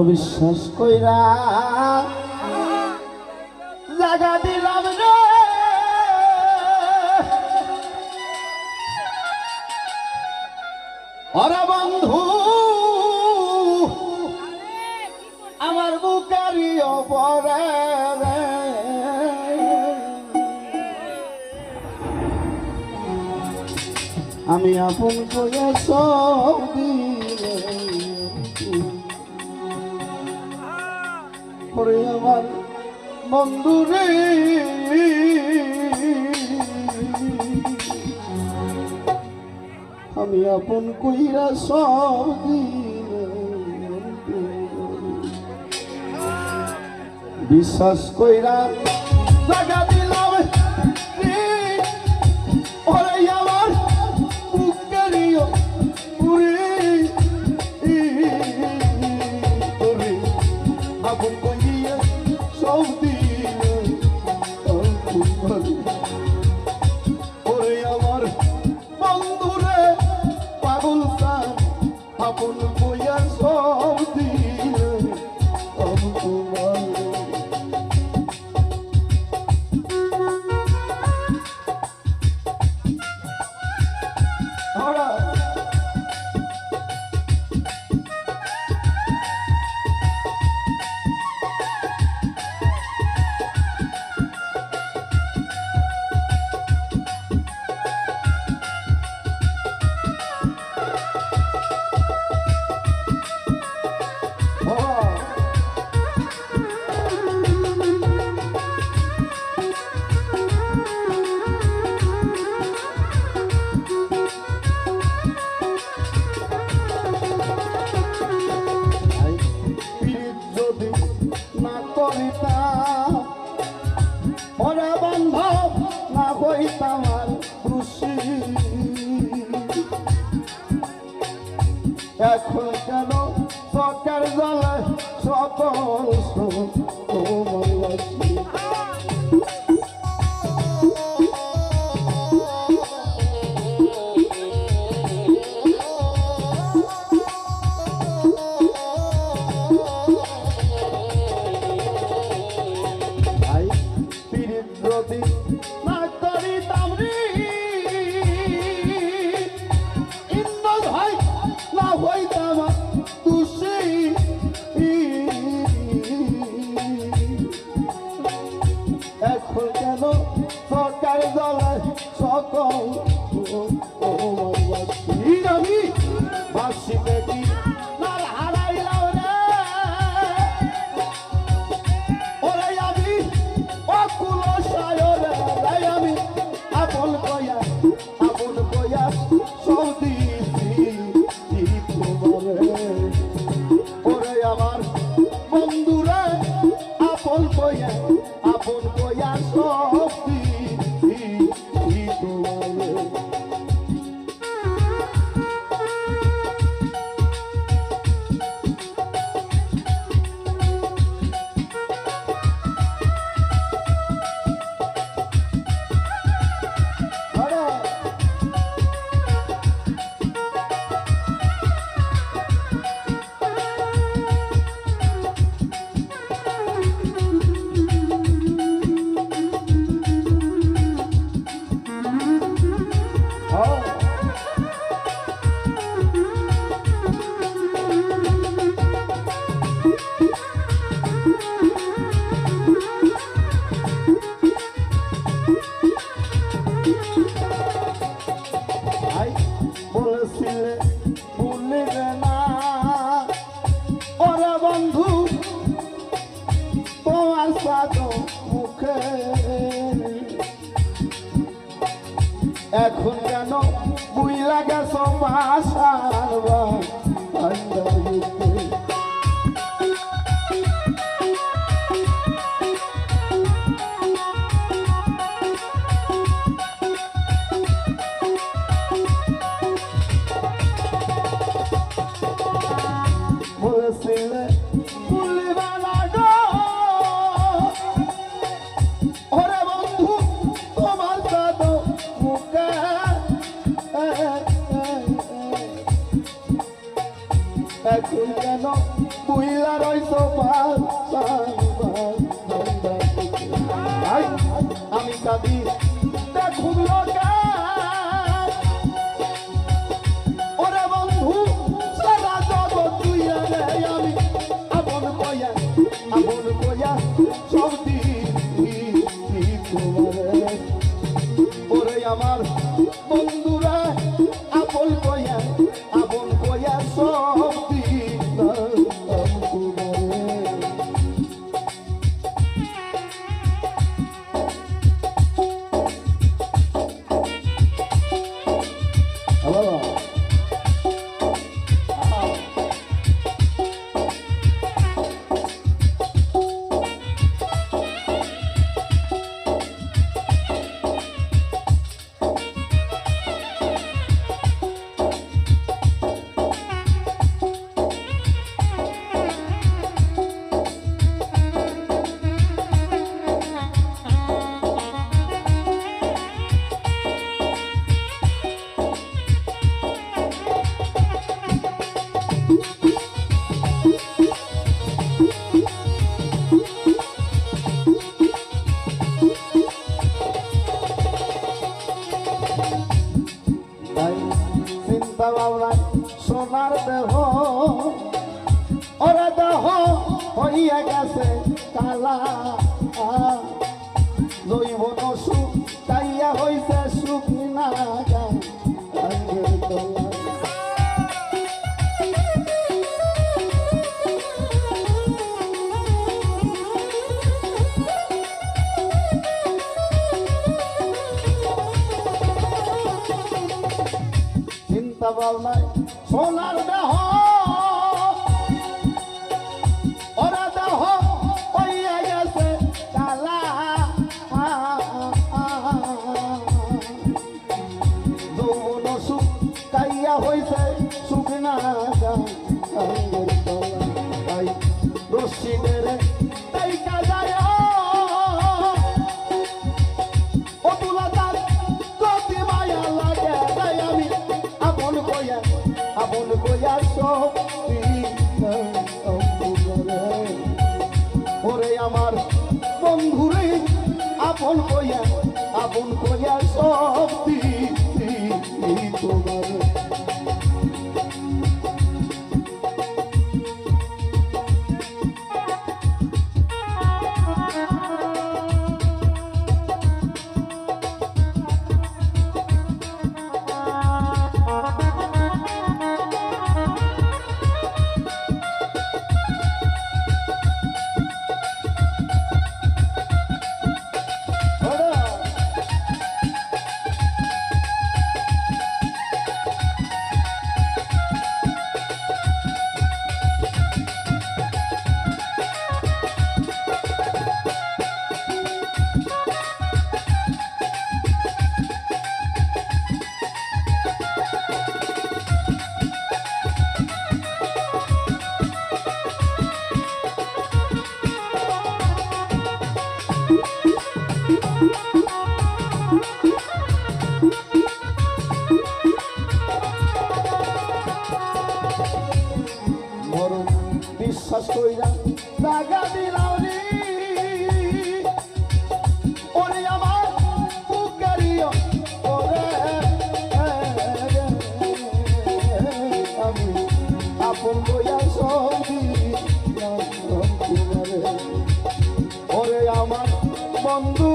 বিশ্বাস কইরা জাগা দিলাম রে ওরে বন্ধু আমার বুকারি ওপরে রে আমি আপন করে সব দিলে ওরে আমার বন্ধু রে আমি আপন কইরা সব দিলে বিশ্বাস কইরা জাগা দিলাম ওরে আমার বুকেরিও পুরে তোরে আপন কইরা সব দিলে ওরে আমার বন্ধুরে পাগল তার আপন কইরা সব দিলে তোমার ওরা বন্ধ না হইতাম আর খুশি এখন কেন চকের জলে সকল তোমার না করিতাম রে ইন্দ্র ভাই না হইতাম তুষি এখন কেন সরকার দলের সকল আমি বাসি দেখি না হারাইলাম রে ওরে আমি অকুল আমি আপন কয়া সব দিছি তোমারে ওরে আমার বন্ধুরা আপন কয়া সব দিছি তোমারে বলেছিলে ভুলিবে না ওরে বন্ধু তোমার সাদ মুখে এখন কেন বুইলা গেছ বাসার বলেছিলে ভুলিবে না গো ওরে বন্ধু তোমার সাদ মুখে আমি কাঁদি দেখুন লোকে ওরে বন্ধু সারা জগৎ তুই রে আমি আপন কয়া সব দিই তোমারে ওরে আমার বন্ধুরা আপন কয়া সব দিই চিন্তা ভাবনায় সোনার দেহ ওরা দেহ হইয়া গেছে কালা জৈবন সুখ তাইয়া হইছে সুখ না গাঙ্গের তোলা ভাবনায় সোনার দেহ ওরা দেহ হইয়া গেছে কালা যৌবন সুখ তাইয়া হইছে সুখ না গাঙ্গের তলা তাই রশিদের তাই কাজায় আপন কয়া শক্তি ওরে আমার বন্ধুরে আপন কয়া শক্তি তোমার বিশ্বাস কইরা জাগা দিলাও রে ওরে আমার পুকারিও ওরে আমি আপন কইয়া সবই ওরে আমার বন্ধু